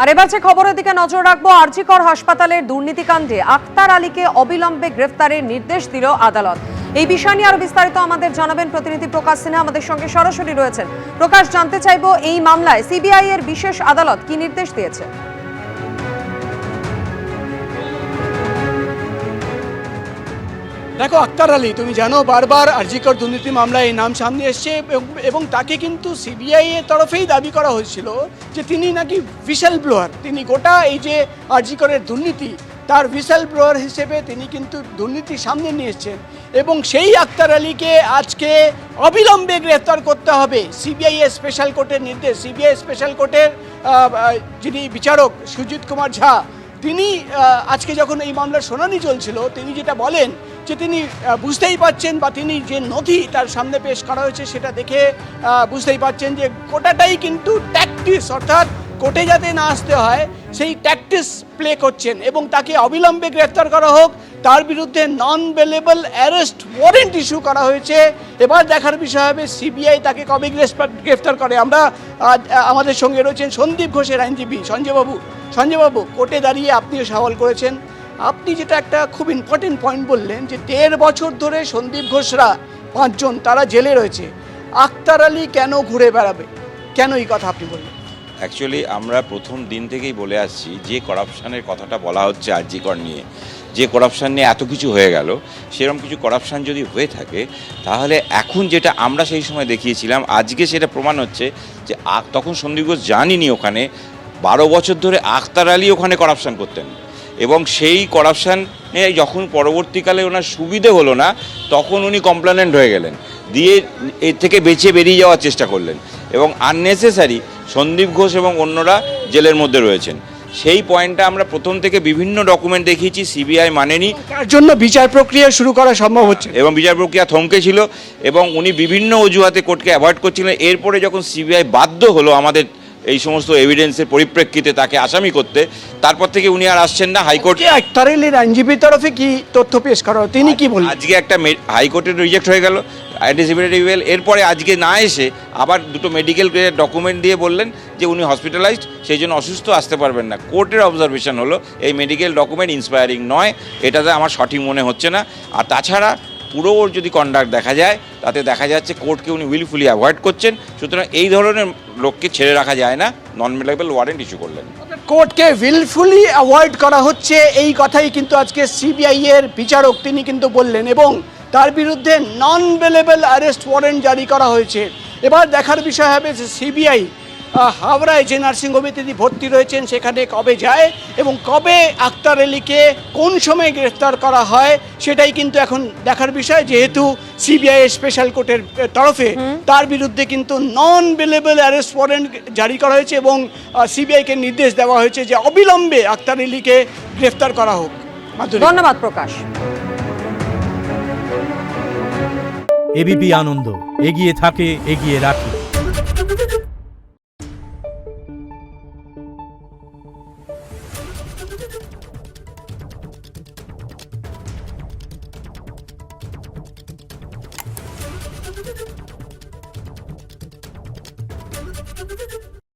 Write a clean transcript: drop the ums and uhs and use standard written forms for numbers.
আর এবার যে খবরের দিকে নজর রাখবো, আরজি কর হাসপাতালের দুর্নীতিকাণ্ডে আক্তার আলীকে অবিলম্বে গ্রেফতারের নির্দেশ দিল আদালত। এই বিষয় নিয়ে আরো বিস্তারিত আমাদের জানাবেন প্রতিনিধি প্রকাশ সিনহা, আমাদের সঙ্গে সরাসরি রয়েছেন। প্রকাশ, জানতে চাইবো এই মামলায় সিবিআই এর বিশেষ আদালত কি নির্দেশ দিয়েছে? দেখো, আক্তার আলী, তুমি জানো বারবার আরজি কর দুর্নীতি মামলায় এই নাম সামনে এসছে এবং তাকে কিন্তু সিবিআই এর তরফেই দাবি করা হয়েছিল যে তিনি নাকি হুইসেল ব্লোয়ার। তিনি গোটা এই যে আরজি করের দুর্নীতি, তার হুইসেল ব্লোয়ার হিসেবে তিনি কিন্তু দুর্নীতি সামনে নিয়ে এসছেন। এবং সেই আক্তার আলীকে আজকে অবিলম্বে গ্রেফতার করতে হবে, সিবিআই এর স্পেশাল কোর্টের নির্দেশ। সিবিআই স্পেশাল কোর্টের যিনি বিচারক সুজিত কুমার ঝা, তিনি আজকে যখন এই মামলার শুনানি চলছিল, তিনি যেটা বলেন যে তিনি বুঝতেই পারছেন, বা তিনি যে নথি তার সামনে পেশ করা হয়েছে সেটা দেখে বুঝতেই পারছেন যে গোটাটাই কিন্তু ট্যাকটিস, অর্থাৎ কোর্টে যাতে না আসতে হয় সেই ট্যাকটিস প্লে করছেন। এবং তাকে অবিলম্বে গ্রেফতার করা হোক, তার বিরুদ্ধে নন বেলেবল অ্যারেস্ট ওয়ারেন্ট ইস্যু করা হয়েছে। এবার দেখার বিষয় হবে সিবিআই তাকে কবে গ্রেফতার করে। আমরা আমাদের সঙ্গে রয়েছেন সন্দীপ ঘোষের আইনজীবী সঞ্জয়বাবু, কোর্টে দাঁড়িয়ে আপনিও সওয়াল করেছেন। আপনি যেটা একটা খুব ইম্পর্টেন্ট পয়েন্ট বললেন যে 1.5 বছর ধরে সন্দীপ ঘোষরা 5 জন তারা জেলে রয়েছে, আক্তার আলী কেন ঘুরে বেড়াবে, কেন এই কথা আপনি বললেন? অ্যাকচুয়ালি আমরা প্রথম দিন থেকেই বলে আসছি যে করাপশানের কথাটা বলা হচ্ছে আরজি কর নিয়ে, যে করাপশান নিয়ে এত কিছু হয়ে গেল, সেরকম কিছু করাপশান যদি হয়ে থাকে তাহলে এখন যেটা আমরা সেই সময় দেখিয়েছিলাম, আজকে সেটা প্রমাণ হচ্ছে যে তখন সন্দীপ ঘোষ জানিনি ওখানে 12 বছর ধরে আক্তার আলী ওখানে করাপশান করতেন। এবং সেই করাপশানে যখন পরবর্তীকালে ওনার সুবিধে হলো না, তখন উনি কমপ্লেনেন্ট হয়ে গেলেন, দিয়ে এর থেকে বেরিয়ে যাওয়ার চেষ্টা করলেন এবং আননেসেসারি সন্দীপ ঘোষ এবং অন্যরা জেলের মধ্যে রয়েছেন। সেই পয়েন্টটা আমরা প্রথম থেকে বিভিন্ন ডকুমেন্ট দেখিয়েছি, সিবিআই মানেনি, তার জন্য বিচার প্রক্রিয়া শুরু করা সম্ভব হচ্ছে এবং বিচার প্রক্রিয়া থমকে ছিল এবং উনি বিভিন্ন অজুহাতে কোর্টকে অ্যাভয়েড করছিলেন। এরপরে যখন সিবিআই বাধ্য হলো আমাদের এই সমস্ত এভিডেন্সের পরিপ্রেক্ষিতে তাকে আসামি করতে, তারপর থেকে উনি আর আসছেন না। হাইকোর্টে আক্তার আলীর আইনজীবীর তরফে কি তথ্য পেশ করা, তিনি কি বললেন? আজকে একটা হাইকোর্টের রিজেক্ট হয়ে গেল অ্যান্টিসিপেটরি বেল, এরপরে আজকে না এসে আবার দুটো মেডিকেল ডকুমেন্ট দিয়ে বললেন যে উনি হসপিটালাইজড, সেই জন্য অসুস্থ, আসতে পারবেন না। কোর্টের অবজারভেশন হলো এই মেডিকেল ডকুমেন্ট ইন্সপায়ারিং নয়, এটাতে আমার সঠিক মনে হচ্ছে না। আর তাছাড়া পুরো ওর যদি কন্ডাক্ট দেখা যায়, তাতে দেখা যাচ্ছে কোর্টকে উনি উইলফুলি অ্যাভয়েড করছেন। সুতরাং এই ধরনের লোককে ছেড়ে রাখা যায় না, নন বেলেবল ওয়ারেন্ট ইস্যু করলেন। কোর্টকে উইলফুলি অ্যাভয়েড করা হচ্ছে, এই কথাই কিন্তু আজকে সিবিআই এর বিচারক তিনি কিন্তু বললেন, এবং তার বিরুদ্ধে নন বেলেবল অ্যারেস্ট ওয়ারেন্ট জারি করা হয়েছে। এবার দেখার বিষয় হবে যে সিবিআই হাওড়ায় যে নার্সিংহোমে তিনি ভর্তি রয়েছেন সেখানে কবে যায় এবং কবে আক্তার আলীকে কোন সময় গ্রেফতার করা হয়, সেটাই কিন্তু এখন দেখার বিষয়। যেহেতু সিবিআই স্পেশাল কোর্টের তরফে তার বিরুদ্ধে কিন্তু নন বেলেবল অ্যারেস্ট ওয়ারেন্ট জারি করা হয়েছে এবং সিবিআইকে নির্দেশ দেওয়া হয়েছে যে অবিলম্বে আক্তার আলীকে গ্রেফতার করা হোক। ধন্যবাদ প্রকাশ। এবিপি আনন্দ, এগিয়ে থাকে, এগিয়ে রাখে।